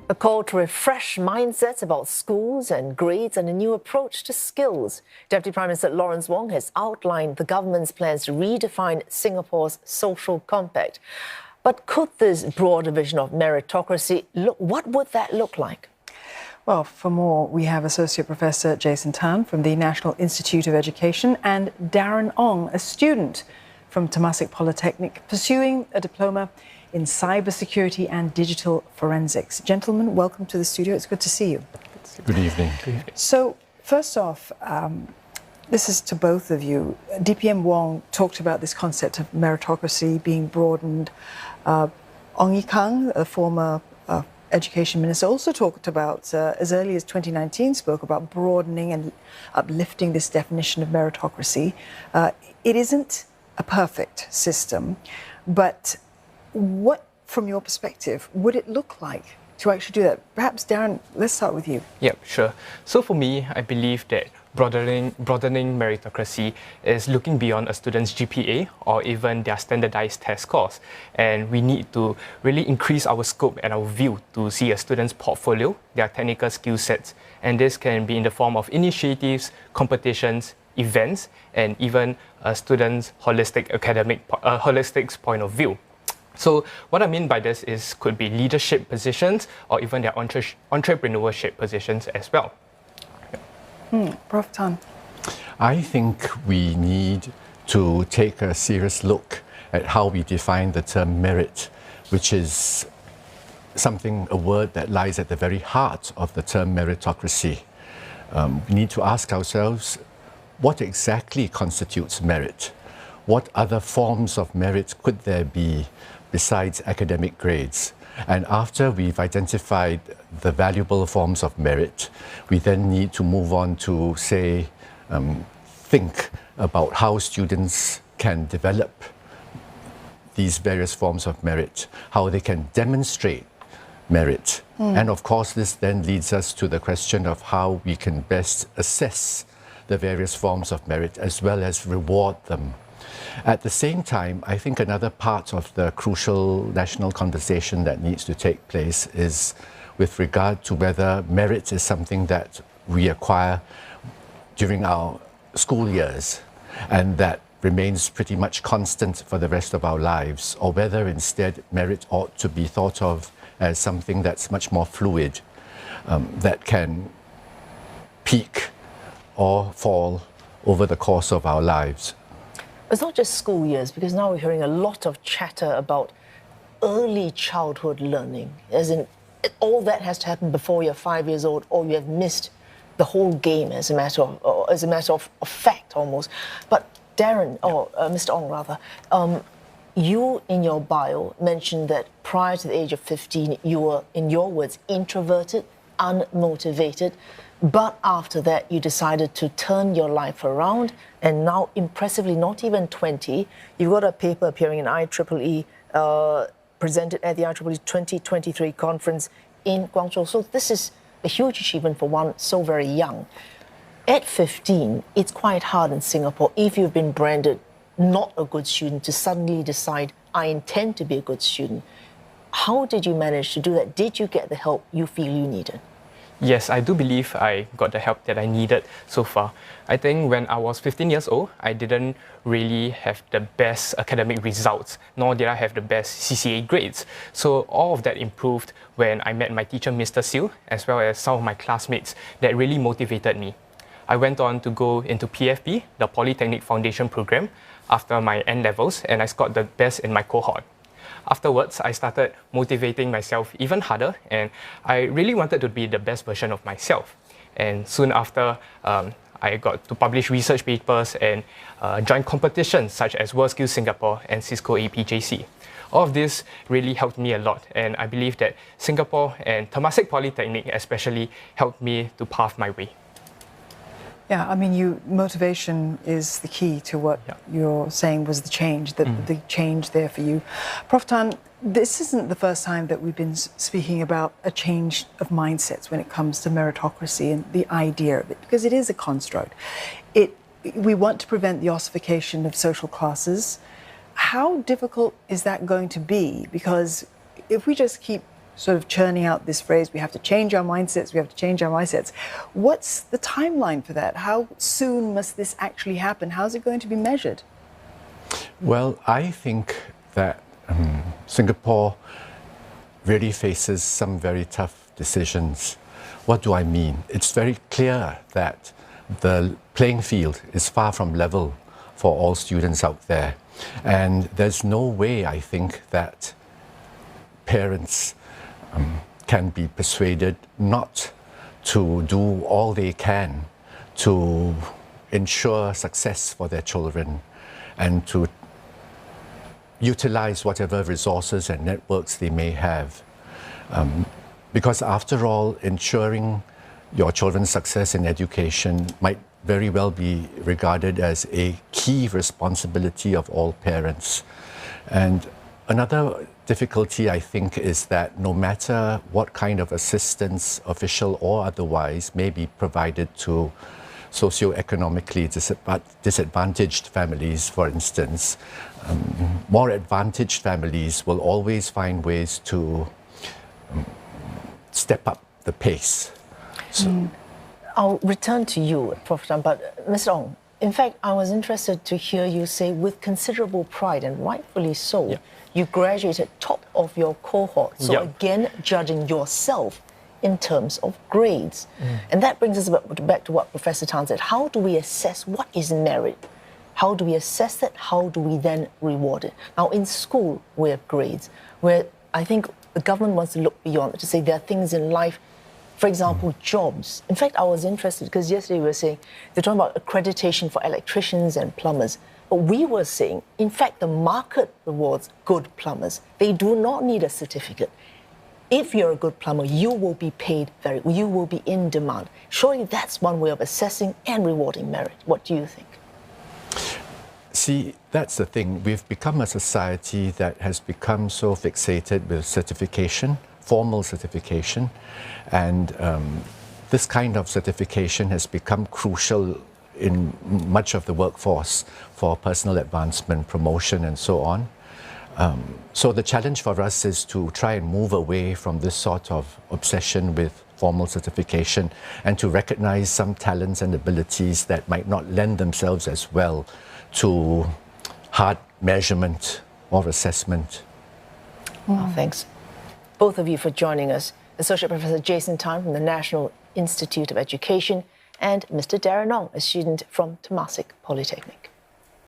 A call to refresh mindsets about schools and grades and a new approach to skills. Deputy Prime Minister Lawrence Wong has outlined the government's plans to redefine Singapore's social compact. But could this broader vision of meritocracy what would that look like? Well, for more, we have Associate Professor Jason Tan from the National Institute of Education and Darren Ong, a student from Temasek Polytechnic, pursuing a diploma in cybersecurity and digital forensics. Gentlemen, welcome to the studio. It's good to see you. Good evening. So, first off, this is to both of you. DPM Wong talked about this concept of meritocracy being broadened. Ong Ye Kung, a former Education Minister, also talked about, as early as 2019, spoke about broadening and uplifting this definition of meritocracy. It isn't a perfect system, but what, from your perspective, would it look like to actually do that? Perhaps, Darren, let's start with you. Yeah, sure. So for me, I believe that broadening meritocracy is looking beyond a student's GPA or even their standardized test scores. And we need to really increase our scope and our view to see a student's portfolio, their technical skill sets. And this can be in the form of initiatives, competitions, events, and even a student's holistic point of view. So what I mean by this is could be leadership positions or even their entrepreneurship positions as well. Prof Tan. I think we need to take a serious look at how we define the term merit, which is a word that lies at the very heart of the term meritocracy. We need to ask ourselves, what exactly constitutes merit? What other forms of merit could there be besides academic grades? And after we've identified the valuable forms of merit, we then need to move on to, say, think about how students can develop these various forms of merit, how they can demonstrate merit. And of course, this then leads us to the question of how we can best assess the various forms of merit as well as reward them. At the same time, I think another part of the crucial national conversation that needs to take place is with regard to whether merit is something that we acquire during our school years and that remains pretty much constant for the rest of our lives, or whether instead merit ought to be thought of as something that's much more fluid, that can peak or fall over the course of our lives. It's not just school years, because now we're hearing a lot of chatter about early childhood learning, as in all that has to happen before you're 5 years old, or you have missed the whole game as a matter of fact almost. But Darren, or Mr. Ong rather, you in your bio mentioned that prior to the age of 15, you were, in your words, introverted, unmotivated. But after that, you decided to turn your life around, and now, impressively, not even 20, you've got a paper appearing in IEEE, presented at the IEEE 2023 conference in Guangzhou. So this is a huge achievement for one so very young. At 15, it's quite hard in Singapore, if you've been branded not a good student, to suddenly decide, I intend to be a good student. How did you manage to do that? Did you get the help you feel you needed? Yes, I do believe I got the help that I needed so far. I think when I was 15 years old, I didn't really have the best academic results, nor did I have the best CCA grades. So all of that improved when I met my teacher, Mr. Siu, as well as some of my classmates that really motivated me. I went on to go into PFP, the Polytechnic Foundation program, after my N-levels, and I scored the best in my cohort. Afterwards, I started motivating myself even harder, and I really wanted to be the best version of myself. And soon after, I got to publish research papers and join competitions such as WorldSkills Singapore and Cisco APJC. All of this really helped me a lot, and I believe that Singapore and Temasek Polytechnic especially helped me to pave my way. Yeah, I mean, motivation is the key to what you're saying was the change, the change there for you. Prof Tan, this isn't the first time that we've been speaking about a change of mindsets when it comes to meritocracy and the idea of it, because it is a construct. We want to prevent the ossification of social classes. How difficult is that going to be? Because if we just keep sort of churning out this phrase, we have to change our mindsets, we have to change our mindsets. What's the timeline for that? How soon must this actually happen? How's it going to be measured? Well, I think that Singapore really faces some very tough decisions. What do I mean? It's very clear that the playing field is far from level for all students out there. And there's no way, I think, that parents can be persuaded not to do all they can to ensure success for their children and to utilize whatever resources and networks they may have. Because after all, ensuring your children's success in education might very well be regarded as a key responsibility of all parents. And another difficulty, I think, is that no matter what kind of assistance, official or otherwise, may be provided to socioeconomically disadvantaged families, for instance, more advantaged families will always find ways to step up the pace. So, I'll return to you, Prof. Tan, but Mr. Ong, in fact, I was interested to hear you say with considerable pride, and rightfully so, you graduated top of your cohort. So again, judging yourself in terms of grades. And that brings us back to what Professor Tan said. How do we assess what is merit? How do we assess that? How do we then reward it? Now, in school, we have grades, where I think the government wants to look beyond it, to say there are things in life, for example, jobs. In fact, I was interested because yesterday we were saying, they're talking about accreditation for electricians and plumbers. But we were saying, in fact, the market rewards good plumbers. They do not need a certificate. If you're a good plumber, you will be paid you will be in demand. Surely that's one way of assessing and rewarding merit. What do you think? see, that's the thing. We've become a society that has become so fixated with certification, formal certification, and this kind of certification has become crucial in much of the workforce for personal advancement, promotion, and so on. So the challenge for us is to try and move away from this sort of obsession with formal certification and to recognize some talents and abilities that might not lend themselves as well to hard measurement or assessment. Oh, thanks, both of you, for joining us. Associate Professor Jason Tan from the National Institute of Education and Mr. Darren Ong, a student from Temasek Polytechnic.